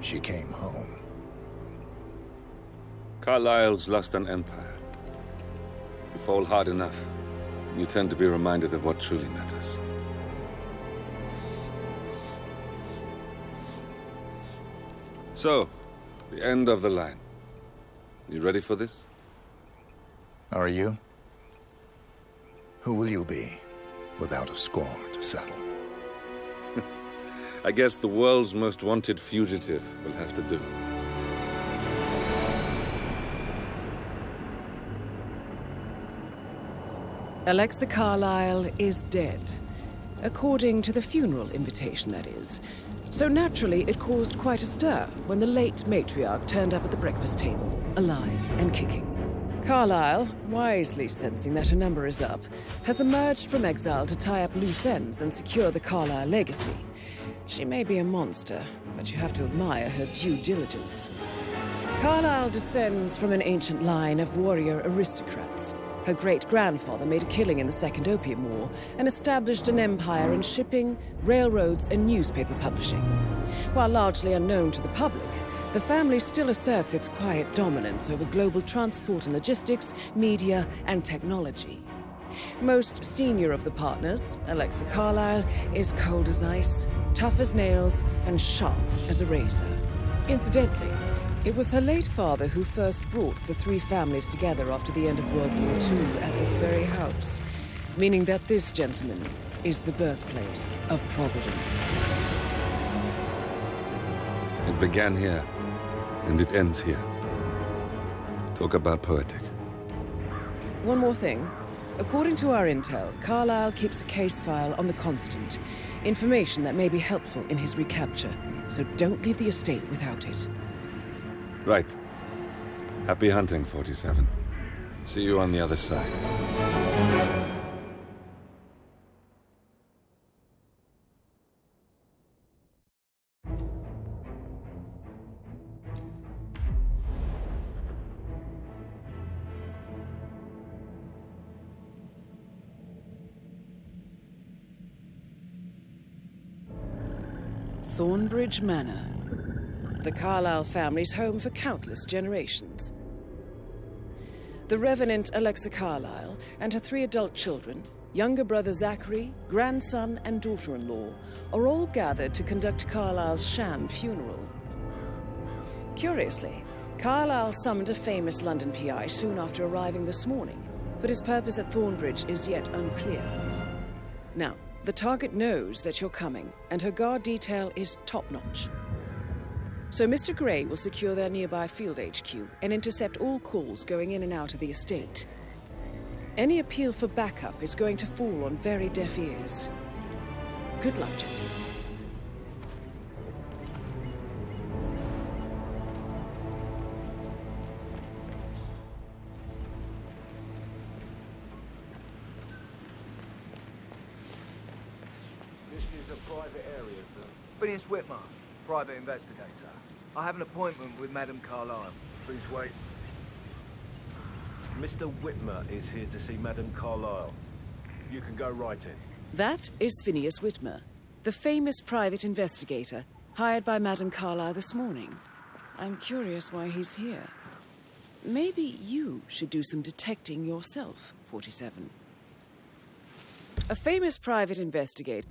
she came home. Carlyle's lost an empire. You fall hard enough, you tend to be reminded of what truly matters. So, the end of the line. You ready for this? Are you? Who will you be, without a score to settle? I guess the world's most wanted fugitive will have to do. Alexa Carlyle is dead. According to the funeral invitation, that is. So naturally, it caused quite a stir when the late matriarch turned up at the breakfast table, alive and kicking. Carlyle, wisely sensing that her number is up, has emerged from exile to tie up loose ends and secure the Carlyle legacy. She may be a monster, but you have to admire her due diligence. Carlyle descends from an ancient line of warrior aristocrats. Her great-grandfather made a killing in the Second Opium War and established an empire in shipping, railroads, and newspaper publishing. While largely unknown to the public, the family still asserts its quiet dominance over global transport and logistics, media, and technology. Most senior of the partners, Alexa Carlyle, is cold as ice, tough as nails, and sharp as a razor. Incidentally, it was her late father who first brought the three families together after the end of World War II at this very house, meaning that this gentleman is the birthplace of Providence. It began here, and it ends here. Talk about poetic. One more thing. According to our intel, Carlyle keeps a case file on the Constant, information that may be helpful in his recapture, so don't leave the estate without it. Right. Happy hunting, 47. See you on the other side. Thornbridge Manor. The Carlyle family's home for countless generations. The Revenant Alexa Carlyle and her 3 adult children, younger brother Zachary, grandson and daughter-in-law, are all gathered to conduct Carlyle's sham funeral. Curiously, Carlyle summoned a famous London PI soon after arriving this morning, but his purpose at Thornbridge is yet unclear. Now, the target knows that you're coming, and her guard detail is top-notch. So Mr. Gray will secure their nearby field HQ and intercept all calls going in and out of the estate. Any appeal for backup is going to fall on very deaf ears. Good luck, gentlemen. This is a private area, sir. Phineas Whitmer, private investigator. I have an appointment with Madame Carlyle. Please wait. Mr. Whitmer is here to see Madame Carlyle. You can go right in. That is Phineas Whitmer, the famous private investigator hired by Madame Carlyle this morning. I'm curious why he's here. Maybe you should do some detecting yourself, 47. A famous private investigator.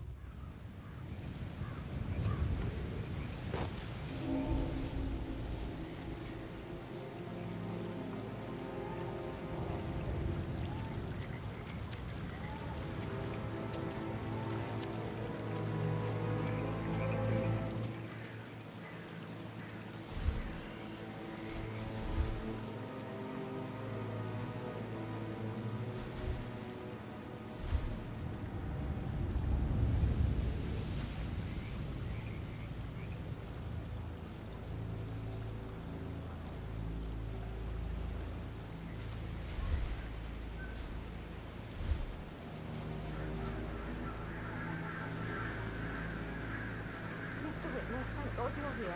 Thank God you're here.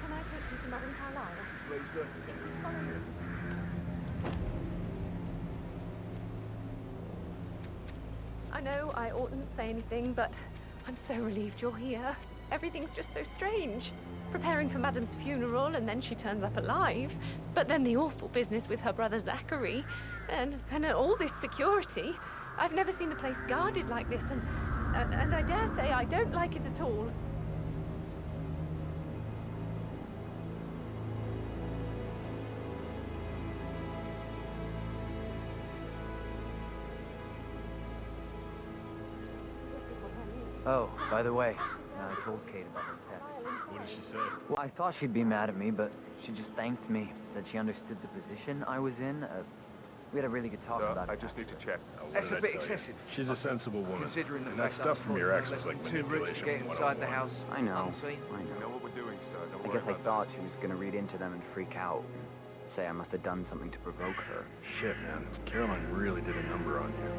Can I take you to Madame Carlyle? Please do. Follow me. I know I oughtn't say anything, but I'm so relieved you're here. Everything's just so strange. preparing for Madam's funeral, and then she turns up alive. But then the awful business with her brother Zachary, and all this security. I've never seen the place guarded like this, and I dare say I don't like it at all. Oh, by the way, I told Kate about her pet. What did she say? Well, I thought she'd be mad at me, but she just thanked me. Said she understood the position I was in. We had a really good talk about it. I just need to check. That's a bit excessive. She's a sensible woman. Considering the and that fact stuff I'm from your ex probably was less like than 2 routes to manipulation get inside the 101. house I know. unseen. I We know know. what we're doing, sir. Don't I worry guess I about thought she was gonna read into them and freak out. Say I must have done something to provoke her. that. Shit, man. Caroline really did a number on you.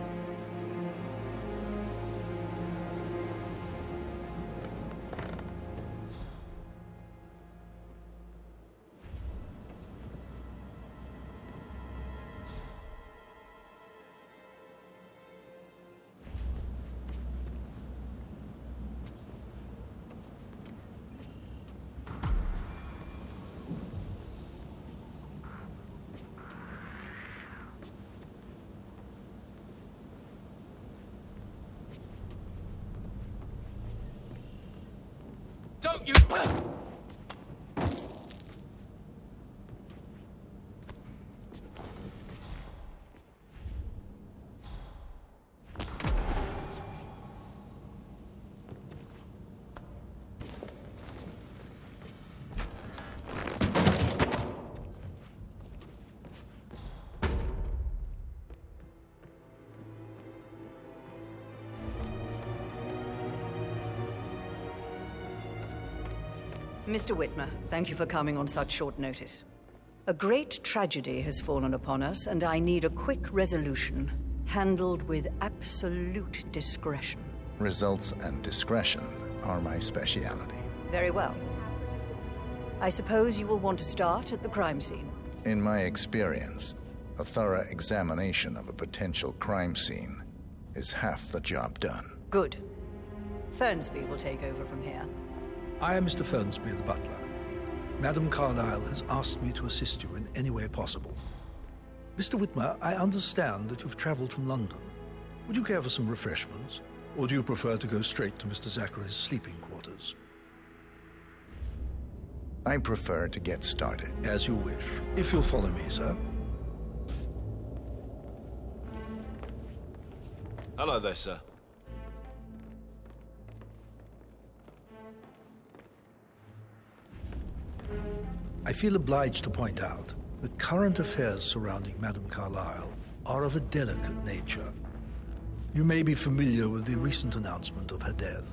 Don't you... Mr. Whitmer, thank you for coming on such short notice. A great tragedy has fallen upon us, and I need a quick resolution, handled with absolute discretion. Results and discretion are my speciality. Very well. I suppose you will want to start at the crime scene. In my experience, a thorough examination of a potential crime scene is half the job done. Good. Fernsby will take over from here. I am Mr. Fernsby, the butler. Madam Carlyle has asked me to assist you in any way possible. Mr. Whitmer, I understand that you've traveled from London. Would you care for some refreshments? Or do you prefer to go straight to Mr. Zachary's sleeping quarters? I prefer to get started. As you wish. If you'll follow me, sir. Hello there, sir. I feel obliged to point out that current affairs surrounding Madame Carlyle are of a delicate nature. You may be familiar with the recent announcement of her death.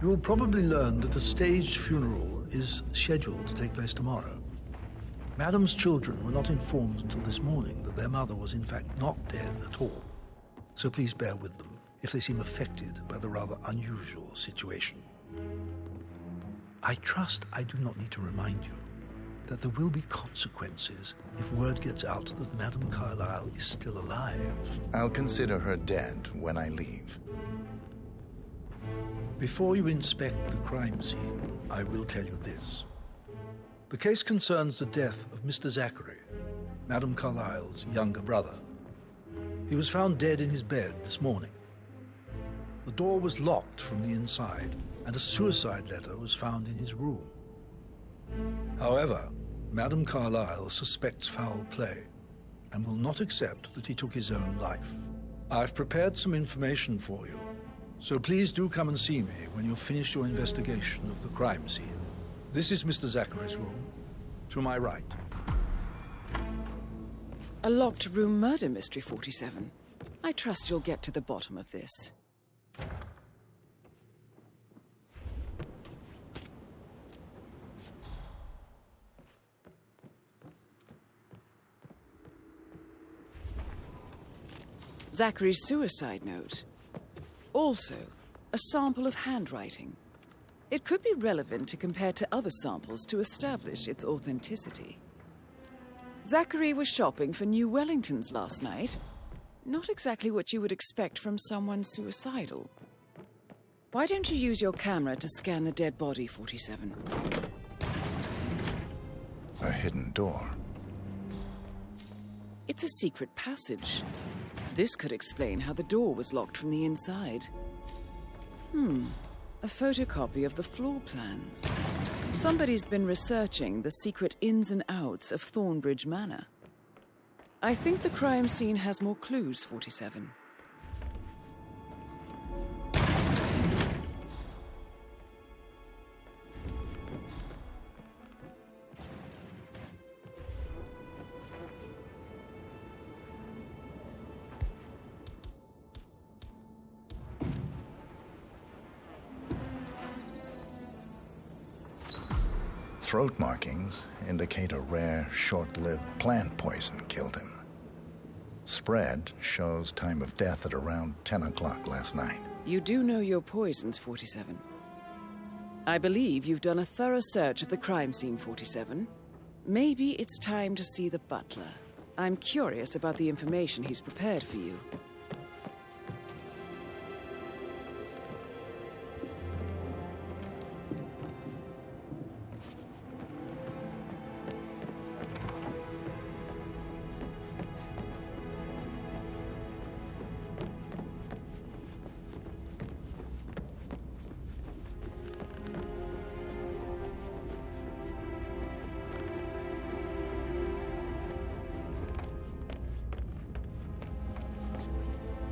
You will probably learn that a staged funeral is scheduled to take place tomorrow. Madame's children were not informed until this morning that their mother was in fact not dead at all. So please bear with them if they seem affected by the rather unusual situation. I trust I do not need to remind you that there will be consequences if word gets out that Madame Carlyle is still alive. I'll consider her dead when I leave. Before you inspect the crime scene, I will tell you this. The case concerns the death of Mr. Zachary, Madame Carlyle's younger brother. He was found dead in his bed this morning. The door was locked from the inside, and a suicide letter was found in his room. However, Madame Carlyle suspects foul play and will not accept that he took his own life. I've prepared some information for you, so please do come and see me when you've finished your investigation of the crime scene. This is Mr. Zachary's room, to my right. A locked room murder mystery, 47. I trust you'll get to the bottom of this. Zachary's suicide note. Also, a sample of handwriting. It could be relevant to compare to other samples to establish its authenticity. Zachary was shopping for new Wellingtons last night. Not exactly what you would expect from someone suicidal. Why don't you use your camera to scan the dead body, 47? A hidden door. It's a secret passage. This could explain how the door was locked from the inside. A photocopy of the floor plans. Somebody's been researching the secret ins and outs of Thornbridge Manor. I think the crime scene has more clues, 47. Throat markings indicate a rare, short-lived plant poison killed him. Spread shows time of death at around 10 o'clock last night. You do know your poisons, 47. I believe you've done a thorough search of the crime scene, 47. Maybe it's time to see the butler. I'm curious about the information he's prepared for you.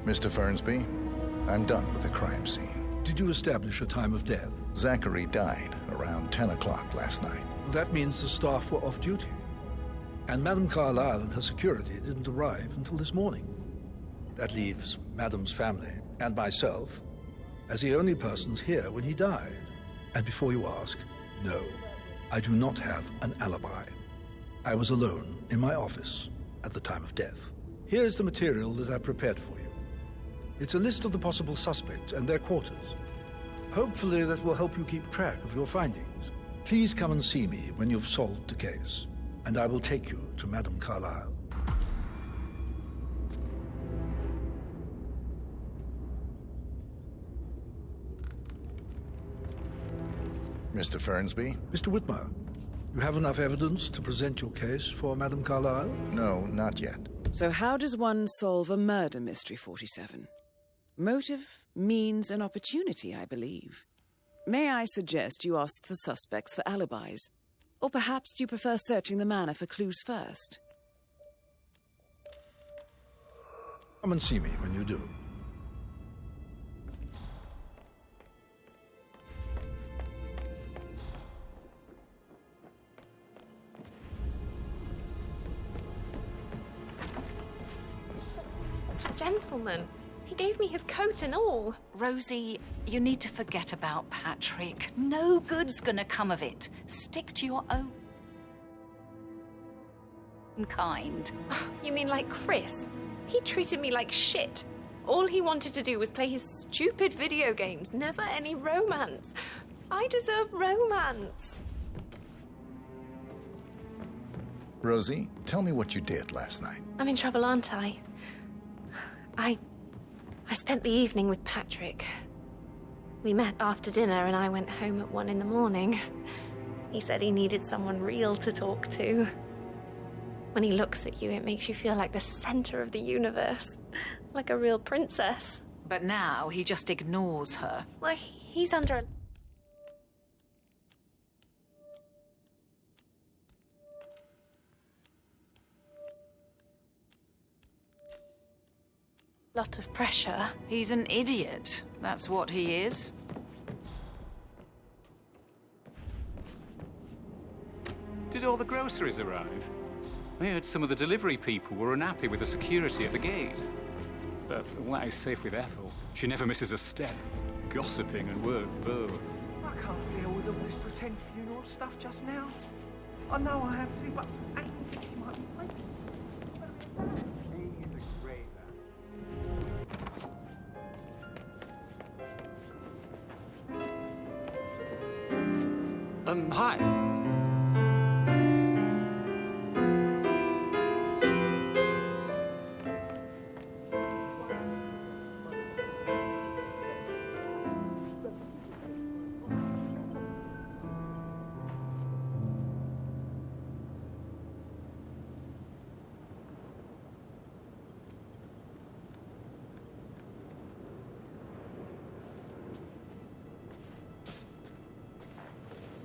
Mr. Fernsby, I'm done with the crime scene. Did you establish a time of death? Zachary died around 10 o'clock last night. That means the staff were off duty. And Madame Carlyle and her security didn't arrive until this morning. That leaves Madame's family and myself as the only persons here when he died. And before you ask, no, I do not have an alibi. I was alone in my office at the time of death. Here's the material that I prepared for you. It's a list of the possible suspects and their quarters. Hopefully that will help you keep track of your findings. Please come and see me when you've solved the case, and I will take you to Madame Carlyle. Mr. Fernsby? Mr. Whitmer, you have enough evidence to present your case for Madame Carlyle? No, not yet. So how does one solve a murder mystery, 47? Motive, means, and opportunity, I believe. May I suggest you ask the suspects for alibis? Or perhaps you prefer searching the manor for clues first? Come and see me when you do. Gentleman. He gave me his coat and all. Rosie, you need to forget about Patrick. No good's gonna come of it. Stick to your own kind. You mean like Chris? He treated me like shit. All he wanted to do was play his stupid video games, never any romance. I deserve romance. Rosie, tell me what you did last night. I'm in trouble, aren't I? I spent the evening with Patrick. We met after dinner and I went home at 1 in the morning. He said he needed someone real to talk to. When he looks at you, it makes you feel like the center of the universe. Like a real princess. But now he just ignores her. Well, he's under a... lot of pressure. He's an idiot. That's what he is. Did all the groceries arrive? I heard some of the delivery people were unhappy with the security at the gate. But what is safe with Ethel? She never misses a step. Gossiping and work, oh. I can't deal with all this pretend funeral stuff just now. I know I have to, but I don't think she might be right. He is a great man. Hi.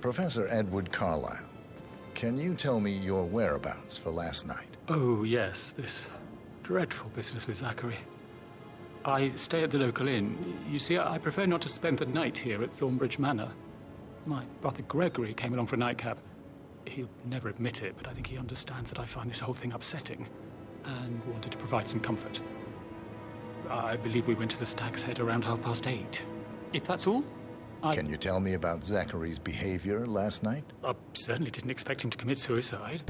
Professor Edward Carlyle, can you tell me your whereabouts for last night? Oh, yes, this dreadful business with Zachary. I stay at the local inn. You see, I prefer not to spend the night here at Thornbridge Manor. My brother Gregory came along for a nightcap. He'll never admit it, but I think he understands that I find this whole thing upsetting and wanted to provide some comfort. I believe we went to the Stag's Head around 8:30. If that's all, Can you tell me about Zachary's behavior last night? I certainly didn't expect him to commit suicide.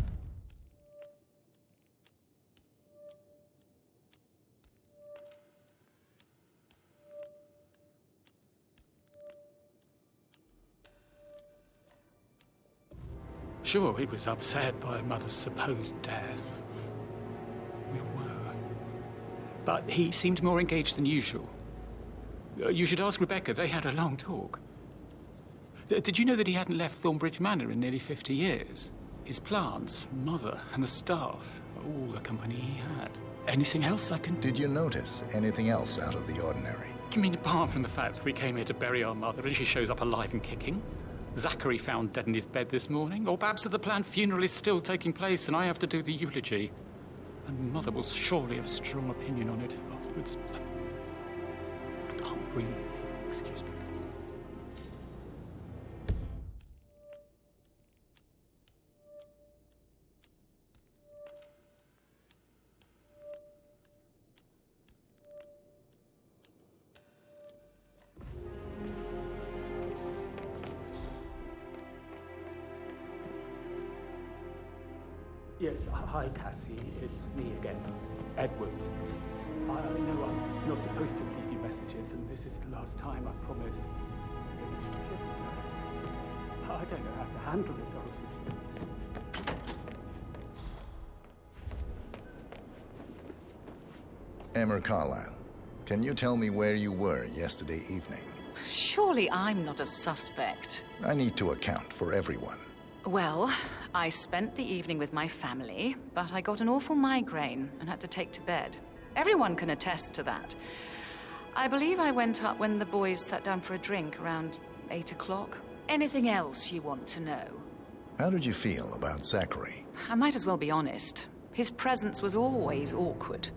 Sure, he was upset by Mother's supposed death. We were. But he seemed more engaged than usual. You should ask Rebecca. They had a long talk. Did you know that he hadn't left Thornbridge Manor in nearly 50 years? His plants, Mother, and the staff, all the company he had. Anything else I can... Did you notice anything else out of the ordinary? You mean apart from the fact that we came here to bury our mother and she shows up alive and kicking? Zachary found dead in his bed this morning? Or perhaps that the planned funeral is still taking place and I have to do the eulogy? And Mother will surely have a strong opinion on it afterwards. I can't breathe. Excuse me. Yes, hi Cassie, it's me again, Edward. I know I'm not supposed to leave you messages, and this is the last time, I promise. I don't know how to handle it, honestly. Emma Carlyle, can you tell me where you were yesterday evening? Surely I'm not a suspect. I need to account for everyone. Well, I spent the evening with my family, but I got an awful migraine and had to take to bed. Everyone can attest to that. I believe I went up when the boys sat down for a drink around 8 o'clock. Anything else you want to know? How did you feel about Zachary? I might as well be honest. His presence was always awkward.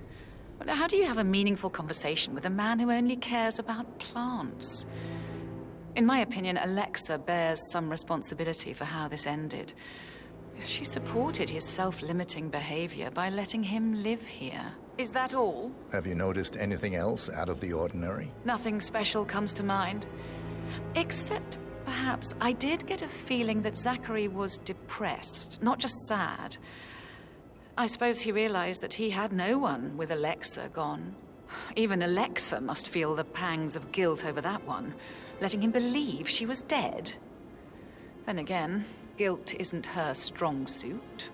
But how do you have a meaningful conversation with a man who only cares about plants? In my opinion, Alexa bears some responsibility for how this ended. She supported his self-limiting behavior by letting him live here. Is that all? Have you noticed anything else out of the ordinary? Nothing special comes to mind. Except, perhaps, I did get a feeling that Zachary was depressed, not just sad. I suppose he realized that he had no one with Alexa gone. Even Alexa must feel the pangs of guilt over that one, letting him believe she was dead. Then again, guilt isn't her strong suit.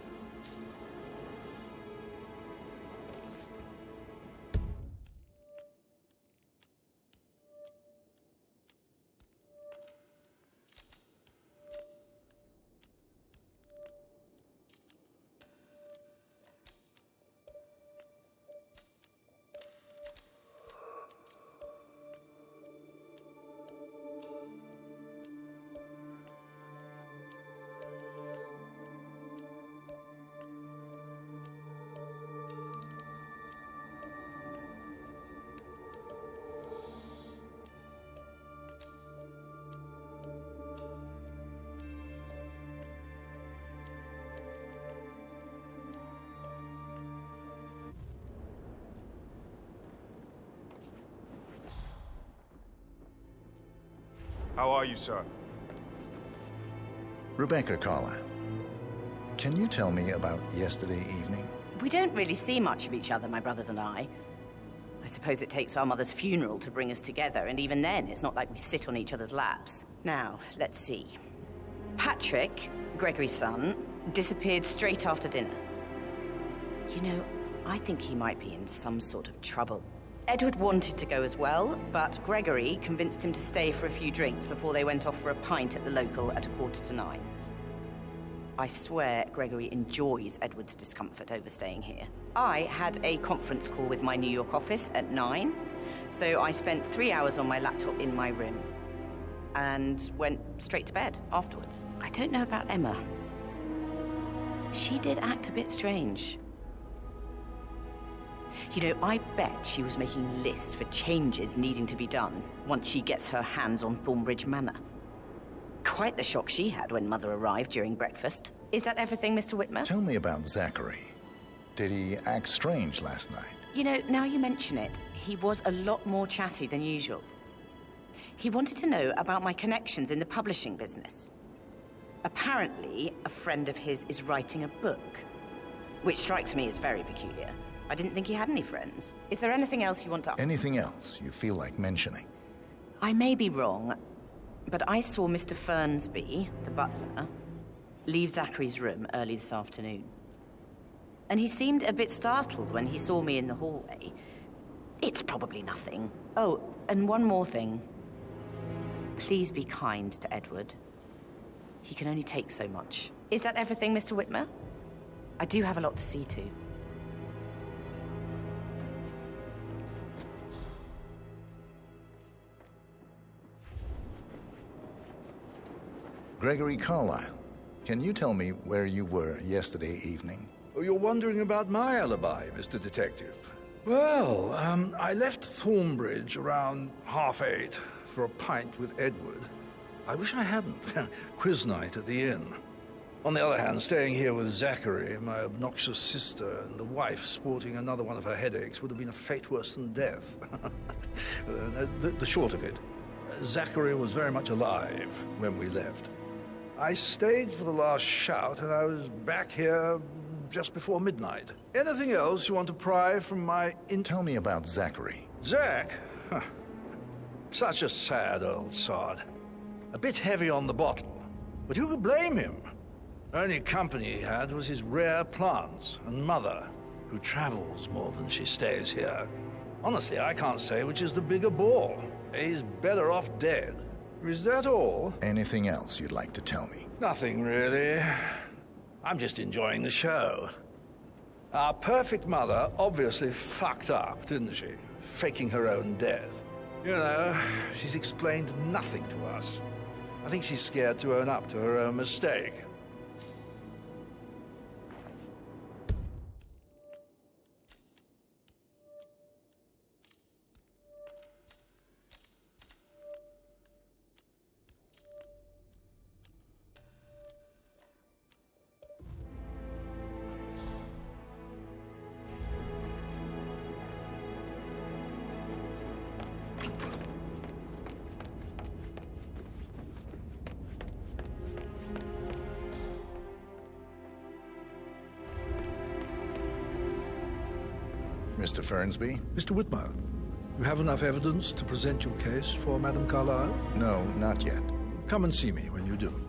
How are you, sir? Rebecca Carlyle, can you tell me about yesterday evening? We don't really see much of each other, my brothers and I. I suppose it takes our mother's funeral to bring us together, and even then, it's not like we sit on each other's laps. Now, let's see. Patrick, Gregory's son, disappeared straight after dinner. You know, I think he might be in some sort of trouble. Edward wanted to go as well, but Gregory convinced him to stay for a few drinks before they went off for a pint at the local at 9:15. I swear Gregory enjoys Edward's discomfort over staying here. I had a conference call with my New York office at 9, so I spent 3 hours on my laptop in my room. and went straight to bed afterwards. I don't know about Emma. She did act a bit strange. You know, I bet she was making lists for changes needing to be done once she gets her hands on Thornbridge Manor. Quite the shock she had when Mother arrived during breakfast. Is that everything, Mr. Whitmer? Tell me about Zachary. Did he act strange last night? You know, now you mention it, he was a lot more chatty than usual. He wanted to know about my connections in the publishing business. Apparently, a friend of his is writing a book, which strikes me as very peculiar. I didn't think he had any friends. Is there anything else you want to... Anything else you feel like mentioning? I may be wrong, but I saw Mr. Fernsby, the butler, leave Zachary's room early this afternoon. And he seemed a bit startled when he saw me in the hallway. It's probably nothing. Oh, and one more thing. Please be kind to Edward. He can only take so much. Is that everything, Mr. Whitmer? I do have a lot to see to. Gregory Carlyle, can you tell me where you were yesterday evening? Oh, you're wondering about my alibi, Mr. Detective. Well, I left Thornbridge around 8:30 for a pint with Edward. I wish I hadn't. Quiz night at the inn. On the other hand, staying here with Zachary, my obnoxious sister, and the wife sporting another one of her headaches would have been a fate worse than death. The short of it, Zachary was very much alive when we left. I stayed for the last shout, and I was back here just before midnight. Anything else you want to pry from my... Tell me about Zachary. Zach? Huh. Such a sad old sod. A bit heavy on the bottle, but who could blame him? Only company he had was his rare plants and Mother, who travels more than she stays here. Honestly, I can't say which is the bigger bore. He's better off dead. Is that all? Anything else you'd like to tell me? Nothing, really. I'm just enjoying the show. Our perfect mother obviously fucked up, didn't she? Faking her own death. You know, she's explained nothing to us. I think she's scared to own up to her own mistake. Mr. Fernsby? Mr. Whitmer, you have enough evidence to present your case for Madame Carlyle? No, not yet. Come and see me when you do.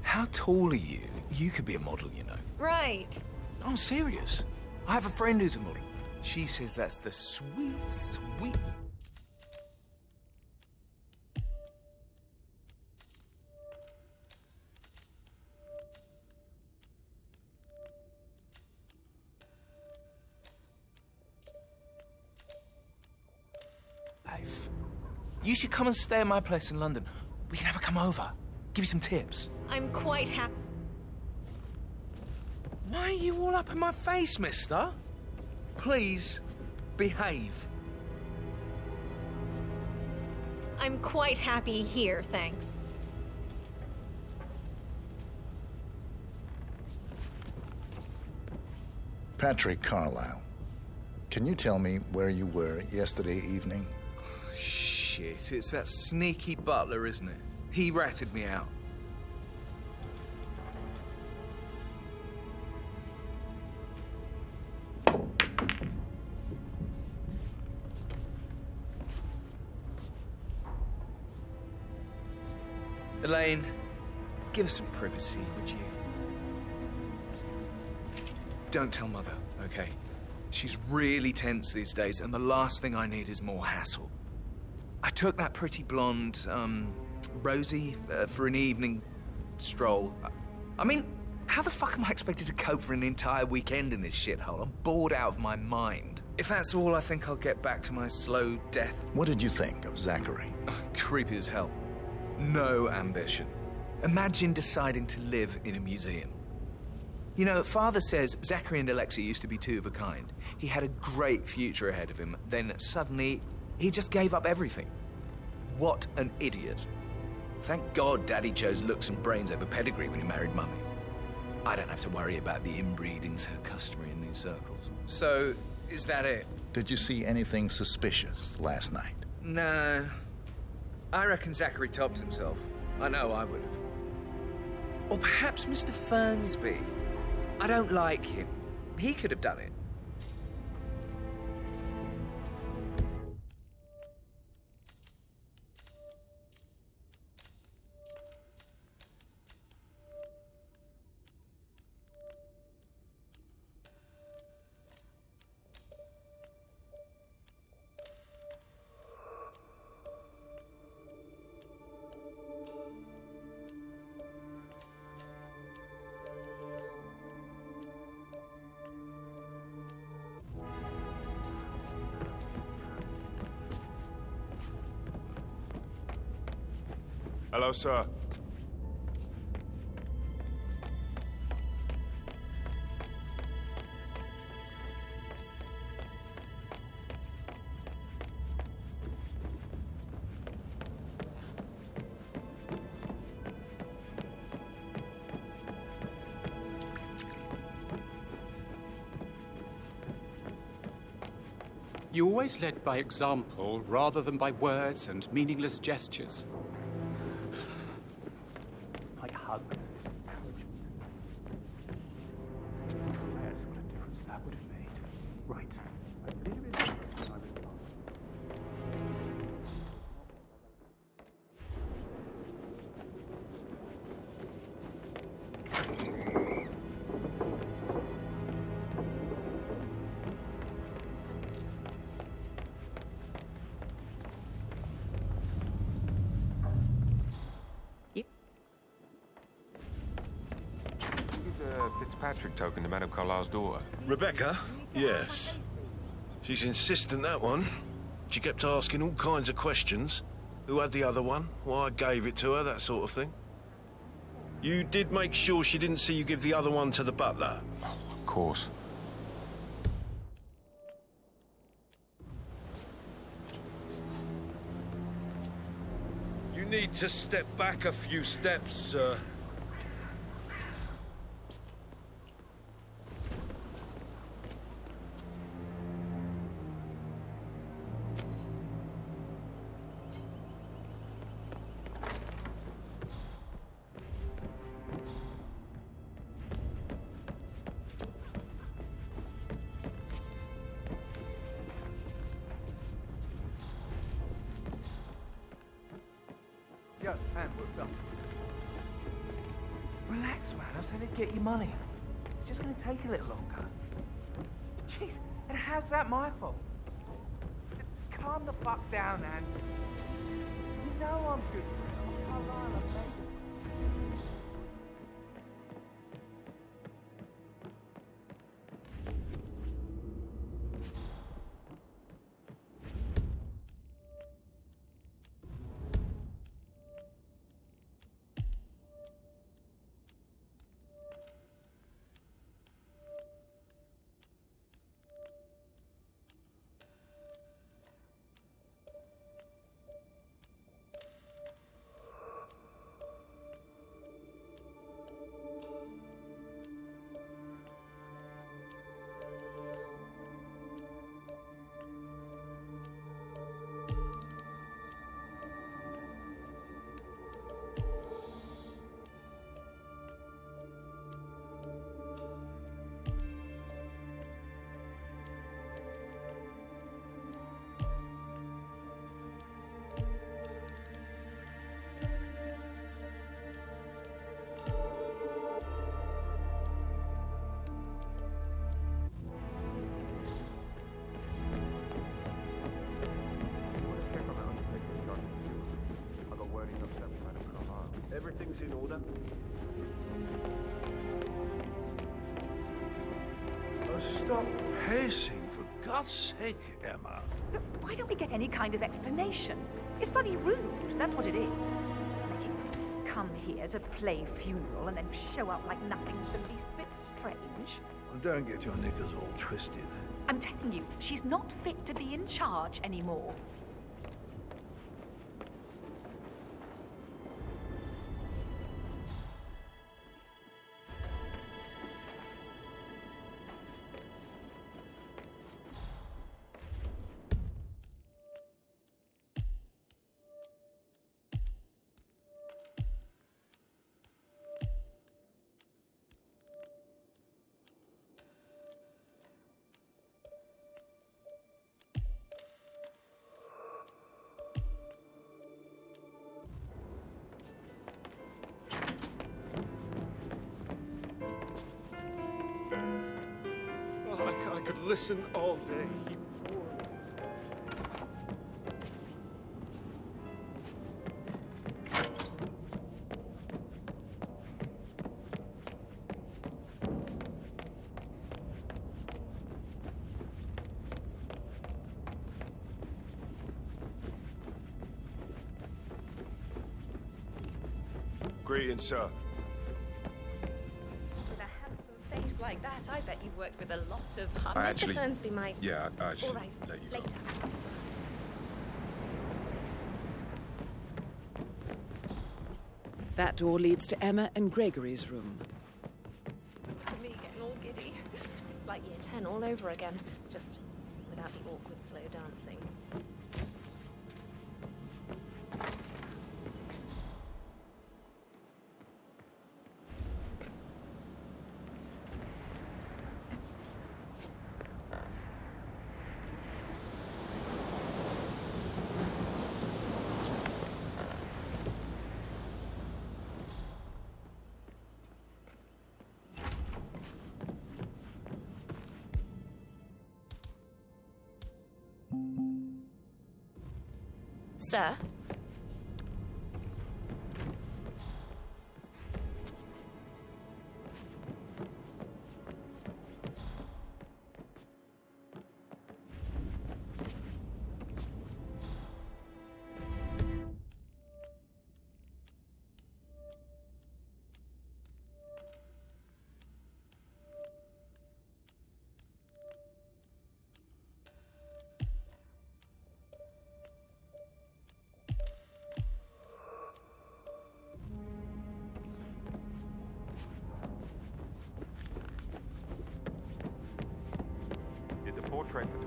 How tall are you? You could be a model, you know. Right. I'm serious. I have a friend who's a model. She says that's the sweet... Life. You should come and stay at my place in London. We can have her come over. Give you some tips. I'm quite happy. Why are you all up in my face, mister? Please, behave. I'm quite happy here, thanks. Patrick Carlyle, can you tell me where you were yesterday evening? Shit, it's that sneaky butler, isn't it? He ratted me out. Elaine, give us some privacy, would you? Don't tell Mother, okay? She's really tense these days, and the last thing I need is more hassle. I took that pretty blonde, Rosie, for an evening stroll. I mean, how the fuck am I expected to cope for an entire weekend in this shithole? I'm bored out of my mind. If that's all, I think I'll get back to my slow death. What did you think of Zachary? Creepy as hell. No ambition. Imagine deciding to live in a museum. You know, Father says Zachary and Alexa used to be two of a kind. He had a great future ahead of him, then suddenly he just gave up everything. What an idiot. Thank God Daddy chose looks and brains over pedigree when he married Mummy. I don't have to worry about the inbreeding so customary in these circles. So, is that it? Did you see anything suspicious last night? No. I reckon Zachary tops himself. I know I would have. Or perhaps Mr. Fernsby. I don't like him. He could have done it. Hello, sir. You always led by example rather than by words and meaningless gestures. Like hugs. Where's what a difference that would have made. Right. Fitzpatrick token to Madame Carlisle's daughter. Rebecca? Yes. She's insistent, that one. She kept asking all kinds of questions. Who had the other one? Why I gave it to her, that sort of thing. You did make sure she didn't see you give the other one to the butler? Of course. You need to step back a few steps, sir. Yo, man, what's up? Relax, man. I said I'd get you money. It's just gonna take a little longer. Jeez, and how's that my fault? Calm the fuck down, Ant. You know I'm good. I'm Carlisle, mate. sir. Stop pacing, for God's sake, Emma. Look, why don't we get any kind of explanation? It's bloody rude, that's what it is. Making us come here to play funeral and then show up like nothing's the least bit strange. Well, don't get your knickers all twisted. I'm telling you, she's not fit to be in charge anymore. I could listen all day. Greetings, sir. With a handsome face like that, I bet you've worked with a lot of hard. I actually- Mr. Fernsby might. Yeah, I should All right, let you go. later. That door leads to Emma and Gregory's room. Me getting all giddy. It's like year 10 all over again, just without the awkward slow dancing. Sir?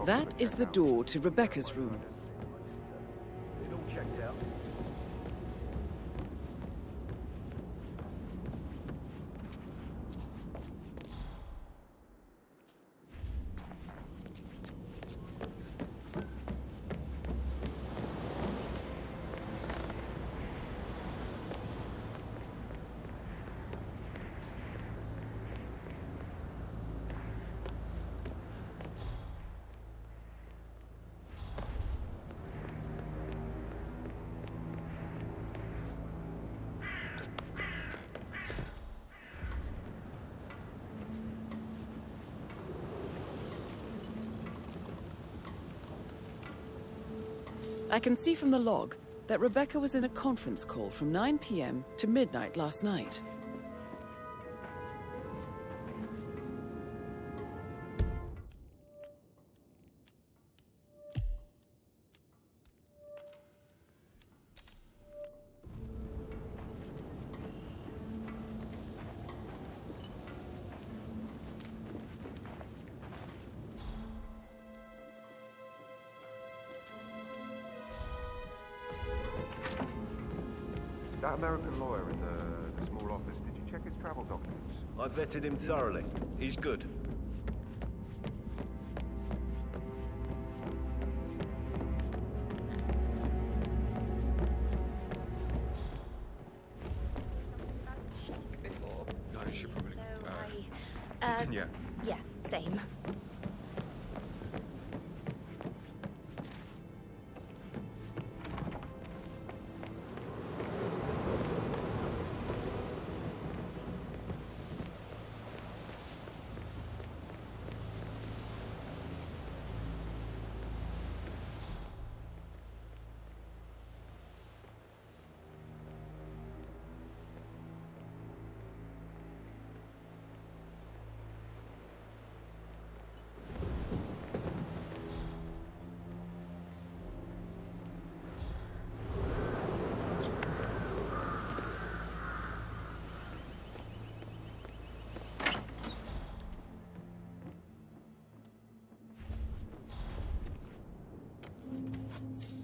That is the door to Rebecca's room. It all checked out. I can see from the log that Rebecca was in a conference call from 9 p.m. to midnight last night. That American lawyer in the small office, did you check his travel documents? I vetted him thoroughly. He's good. No, you should probably... Yeah. Yeah, same.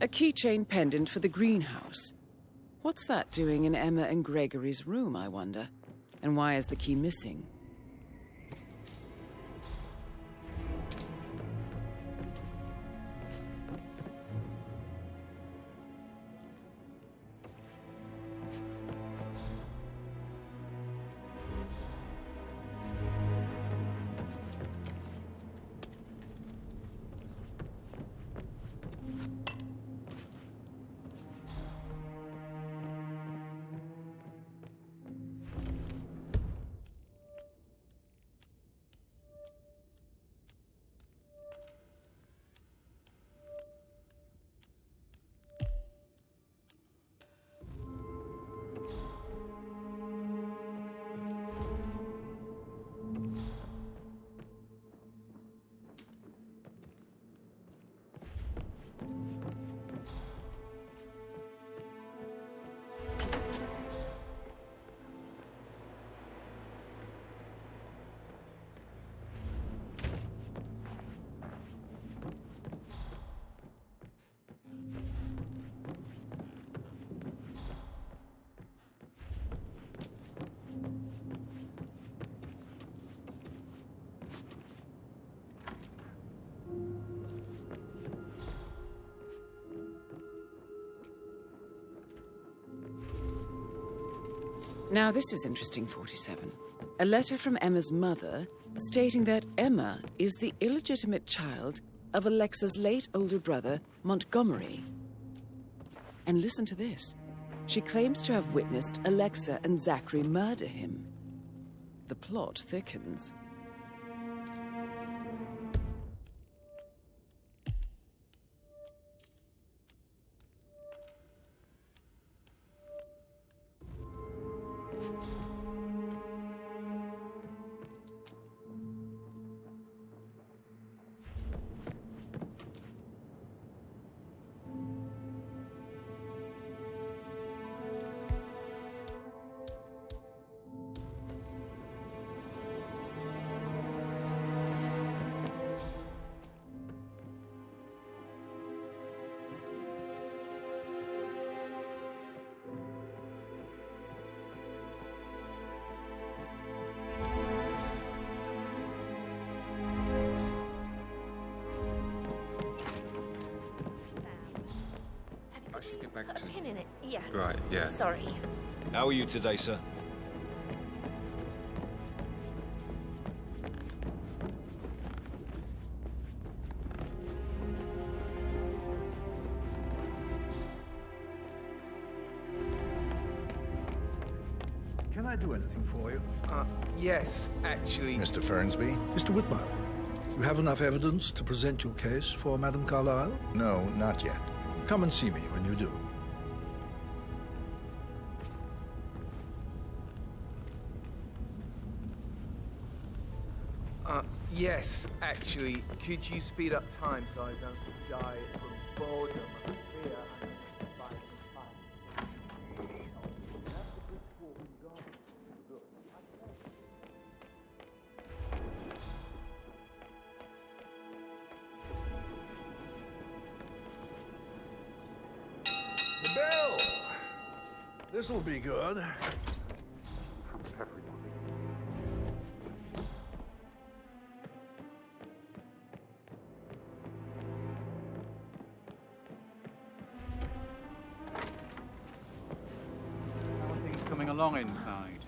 A keychain pendant for the greenhouse. What's that doing in Emma and Gregory's room, I wonder? And why is the key missing? Now this is interesting, 47. A letter from Emma's mother stating that Emma is the illegitimate child of Alexa's late older brother, Montgomery. And listen to this. She claims to have witnessed Alexa and Zachary murder him. The plot thickens. Back to... A pin in it, yeah. Right, yeah. Sorry. How are you today, sir? Can I do anything for you? Yes, actually. Mr. Fernsby? Mr. Whitmire, you have enough evidence to present your case for Madame Carlyle? No, not yet. Come and see me when you do. Yes, actually. Could you speed up time so I don't die from boredom and fear? The bell! This'll be good. Coming along inside.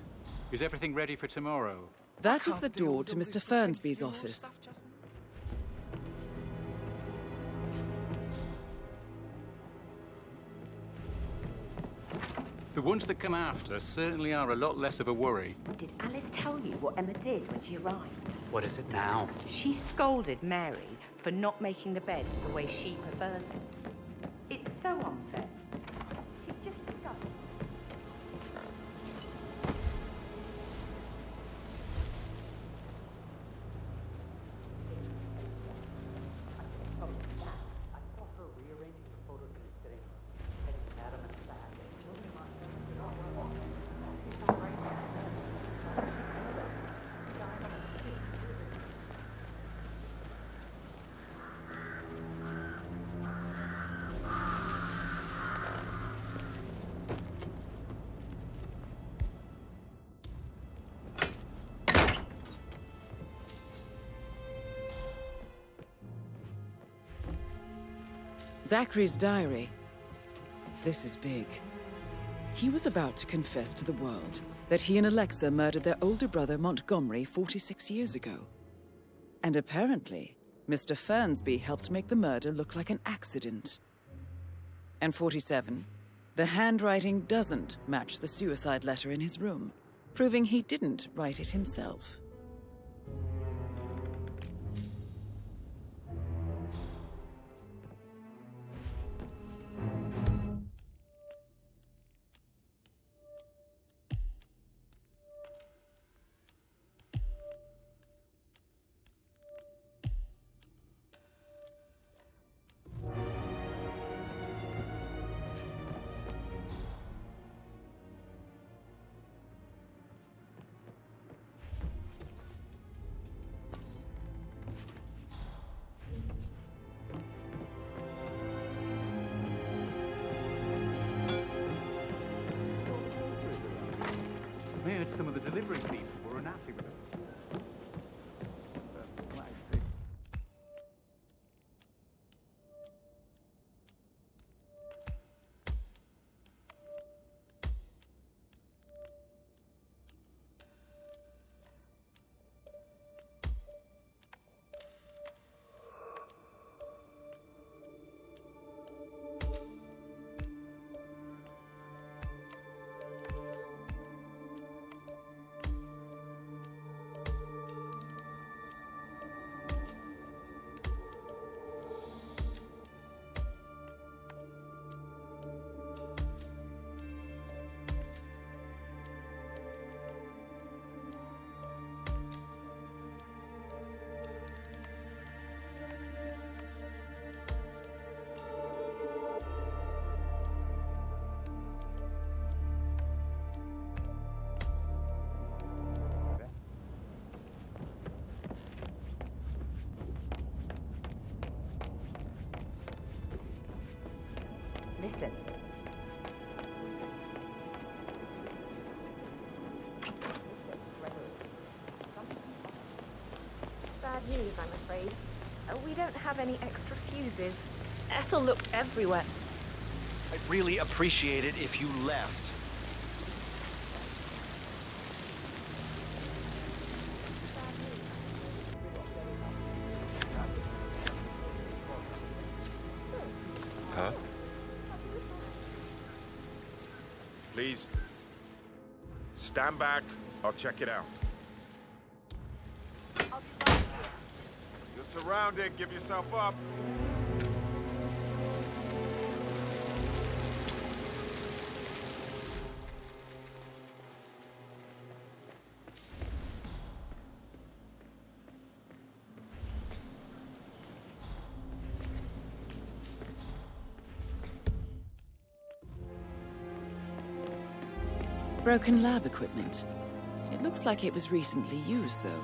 Is everything ready for tomorrow? That is the door to Mr. Fernsby's office. The ones that come after certainly are a lot less of a worry. Did Alice tell you what Emma did when she arrived? What is it now? She scolded Mary for not making the bed the way she prefers it. It's so unfair. She's just discovered. Zachary's diary. This is big. He was about to confess to the world that he and Alexa murdered their older brother Montgomery 46 years ago. And apparently, Mr. Fernsby helped make the murder look like an accident. And 47, the handwriting doesn't match the suicide letter in his room, proving he didn't write it himself. I heard some of the delivery people were unhappy with it. But, like I say, Listen. Bad news, I'm afraid. We don't have any extra fuses. Ethel looked everywhere. I'd really appreciate it if you left. Huh? Please. Stand back. I'll check it out. You're surrounded. Give yourself up. Broken lab equipment. It looks like it was recently used, though.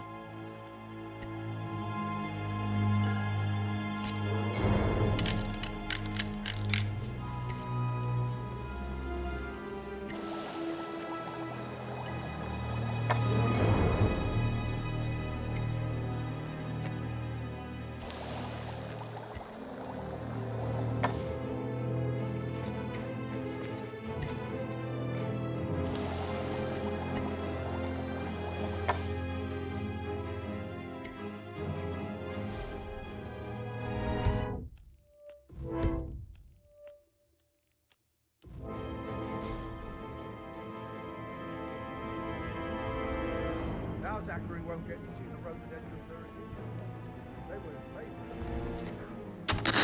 Zachary won't get to see the residential authorities. They were afraid.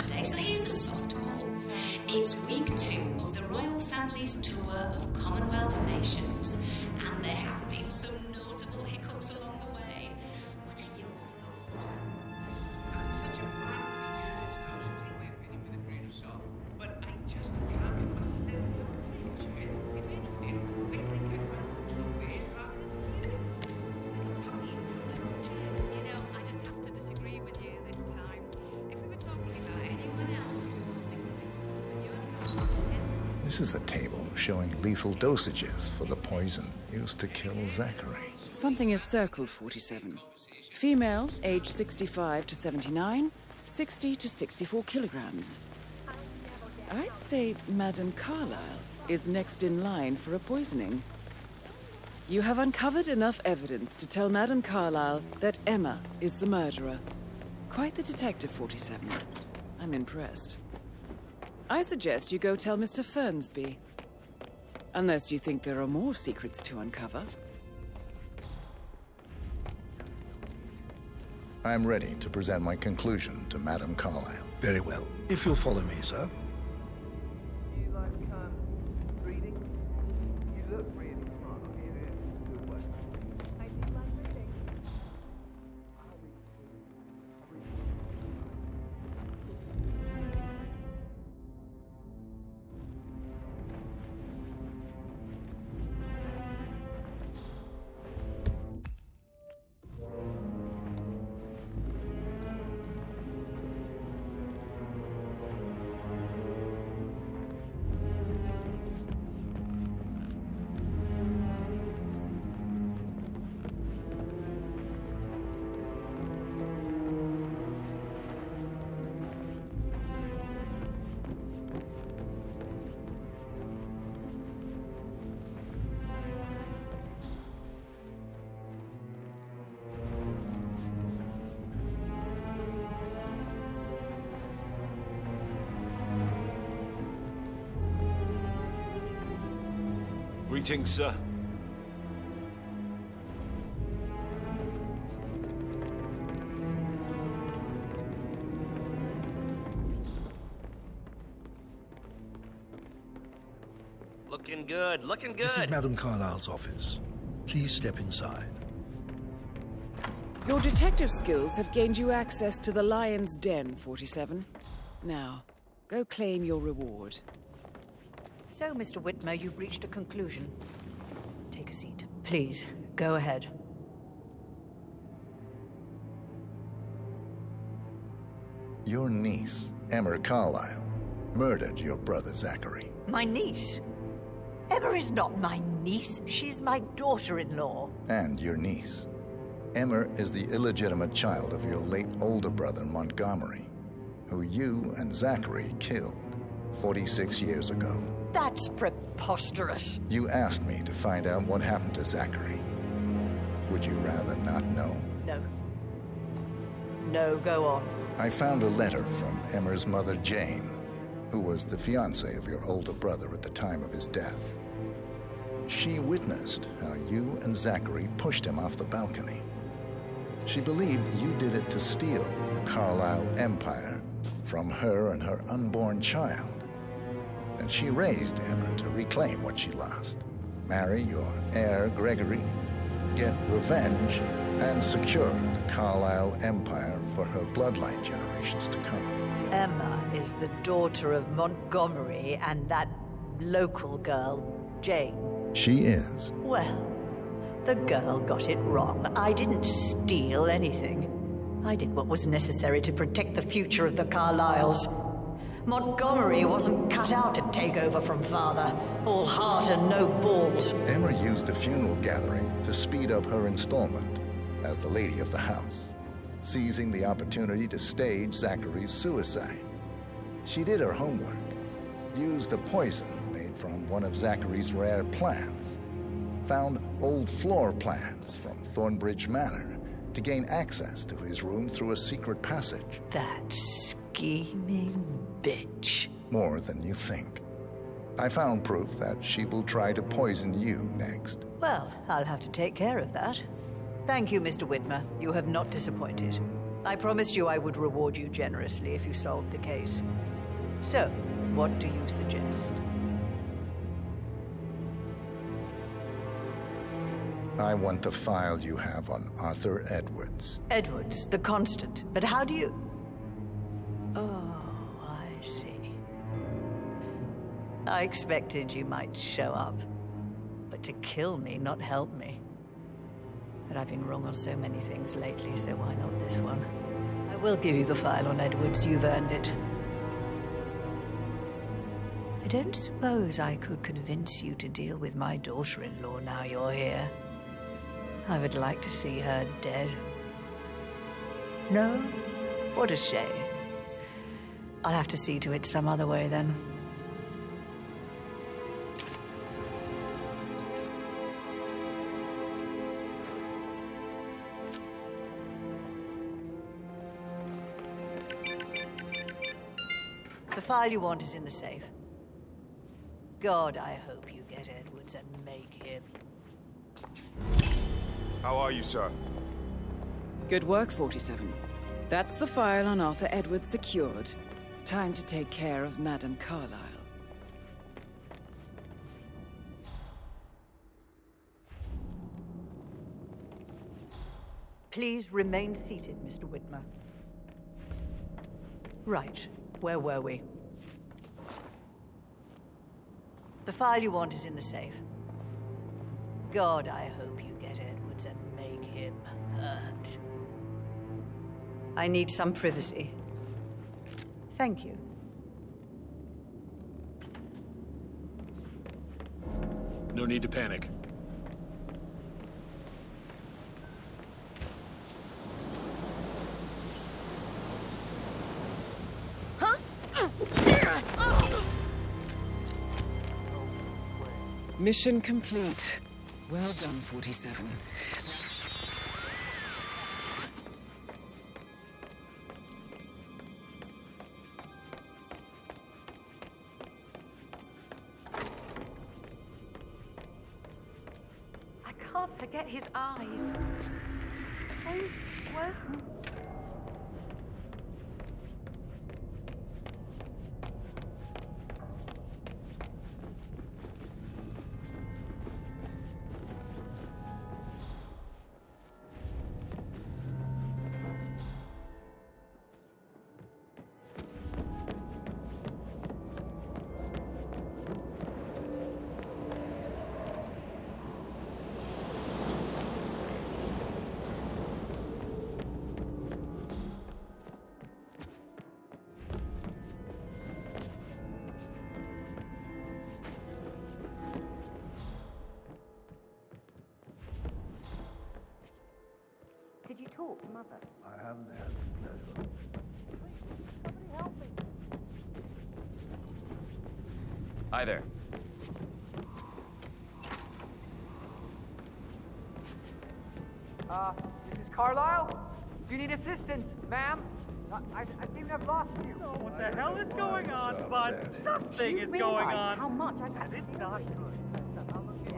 Okay, so here's a softball. It's week 2 of the royal family's tour of Commonwealth nations, and there have been some notable hiccups along the way. What are your thoughts? Such a fine feature, so I should take my opinion with a grain of salt. But I just can't stand the approach. If anything, I think I found the buffet rather than tea. You know, I just have to disagree with you this time. If we were talking about anyone else, This is a table showing lethal dosages for the poison used to kill Zachary. Something is circled, 47. Female, age 65 to 79, 60 to 64 kilograms. I'd say Madame Carlyle is next in line for a poisoning. You have uncovered enough evidence to tell Madame Carlyle that Emma is the murderer. Quite the detective, 47. I'm impressed. I suggest you go tell Mr. Fernsby. Unless you think there are more secrets to uncover. I'm ready to present my conclusion to Madame Carlyle. Very well. If you'll follow me, sir. You like reading? You look really smart. I'll give you a good one. I do like reading. Greetings, sir. Looking good, looking good. This is Madame Carlyle's office. Please step inside. Your detective skills have gained you access to the Lion's Den, 47. Now, go claim your reward. So, Mr. Whitmer, you've reached a conclusion. Take a seat. Please, go ahead. Your niece, Emma Carlyle, murdered your brother Zachary. My niece? Emma is not my niece. She's my daughter-in-law. And your niece. Emma is the illegitimate child of your late older brother Montgomery, who you and Zachary killed 46 years ago. That's preposterous. You asked me to find out what happened to Zachary. Would you rather not know? No. No, go on. I found a letter from Emma's mother, Jane, who was the fiancée of your older brother at the time of his death. She witnessed how you and Zachary pushed him off the balcony. She believed you did it to steal the Carlyle empire from her and her unborn child. And she raised Emma to reclaim what she lost. Marry your heir, Gregory, get revenge, and secure the Carlyle empire for her bloodline generations to come. Emma is the daughter of Montgomery and that local girl, Jane. She is. Well, the girl got it wrong. I didn't steal anything. I did what was necessary to protect the future of the Carlyles. Montgomery wasn't cut out to take over from father. All heart and no balls. Emma used the funeral gathering to speed up her installment as the lady of the house, seizing the opportunity to stage Zachary's suicide. She did her homework, used a poison made from one of Zachary's rare plants, found old floor plans from Thornbridge Manor to gain access to his room through a secret passage. That scheming bitch. More than you think. I found proof that she will try to poison you next. Well, I'll have to take care of that. Thank you, Mr. Whitmer. You have not disappointed. I promised you I would reward you generously if you solved the case. So, what do you suggest? I want the file you have on Arthur Edwards. Edwards, the Constant. But how do you... Oh, I see. I expected you might show up. But to kill me, not help me. But I've been wrong on so many things lately, so why not this one? I will give you the file on Edwards. You've earned it. I don't suppose I could convince you to deal with my daughter-in-law now you're here. I would like to see her dead. No? What a shame. I'll have to see to it some other way then. file you want is in the safe. God, I hope you get Edwards and make him. How are you, sir? Good work, 47. That's the file on Arthur Edwards secured. Time to take care of Madame Carlyle. Please remain seated, Mr. Whitmer. Right. Where were we? The file you want is in the safe. God, I hope you get Edwards and make him hurt. I need some privacy. Thank you. No need to panic. Mission complete. Well done, 47. I can't forget his eyes. So swollen. Did you talk to Mother? I haven't had the pleasure. Somebody help me. Hi there. Mrs. Carlyle? Do you need assistance, ma'am? I seem to have lost you. Oh, what the hell is going on, bud? Something is going on. How much I got? It's not good. I'll look at it.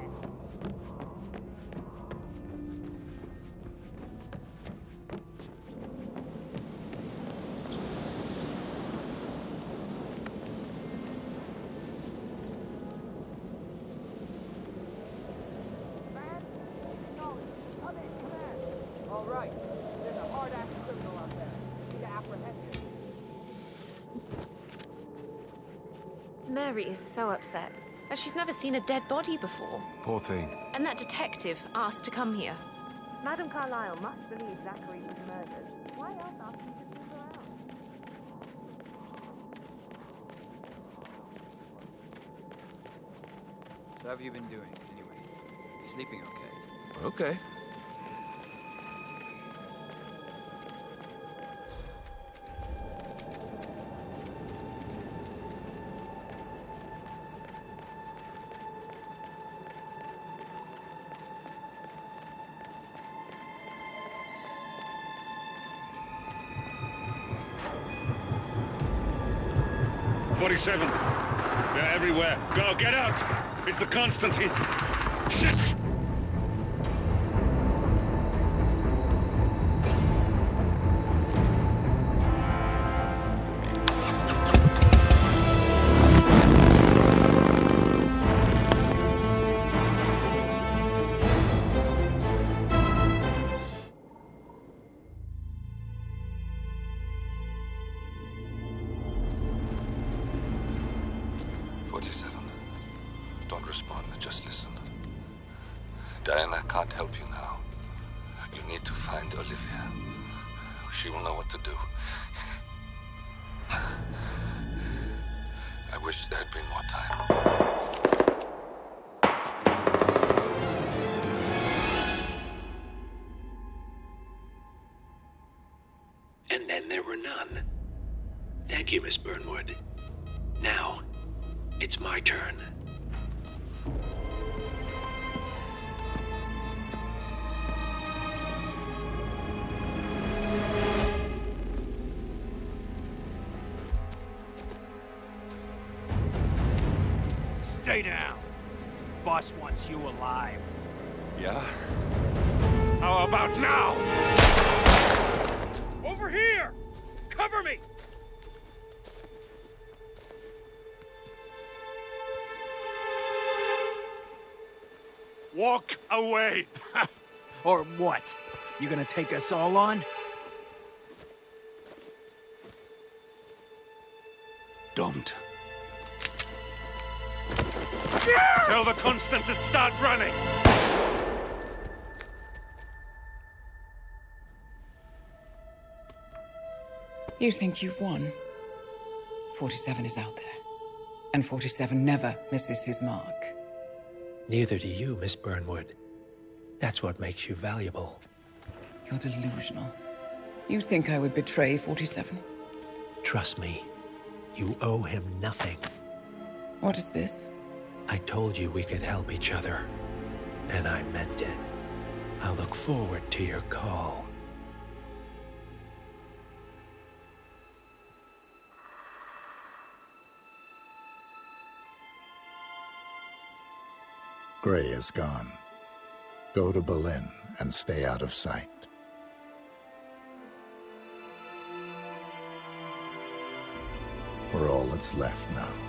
All right. There's a hard-ass criminal out there. Need to apprehend him. Mary is so upset. She's never seen a dead body before. Poor thing. And that detective asked to come here. Madame Carlyle must believe Zachary was murdered. Why else ask him to snoop around? So how have you been doing, anyway? Sleeping okay? Okay. .47. They're everywhere. Go, get out! It's the Constantine. Shit! Don't respond, just listen. Diana can't help you now. You need to find Olivia. She will know what to do. I wish there had been more time. And then there were none. Thank you, Miss Burnwood. Now, it's my turn. Stay down. Boss wants you alive. Yeah? How about now? Over here! Cover me! Walk away! Or what? You gonna take us all on? Don't. Tell the Constant to start running! You think you've won? 47 is out there. And 47 never misses his mark. Neither do you, Miss Burnwood. That's what makes you valuable. You're delusional. You think I would betray 47? Trust me, you owe him nothing. What is this? I told you we could help each other, and I meant it. I'll look forward to your call. Gray is gone. Go to Berlin and stay out of sight. We're all that's left now.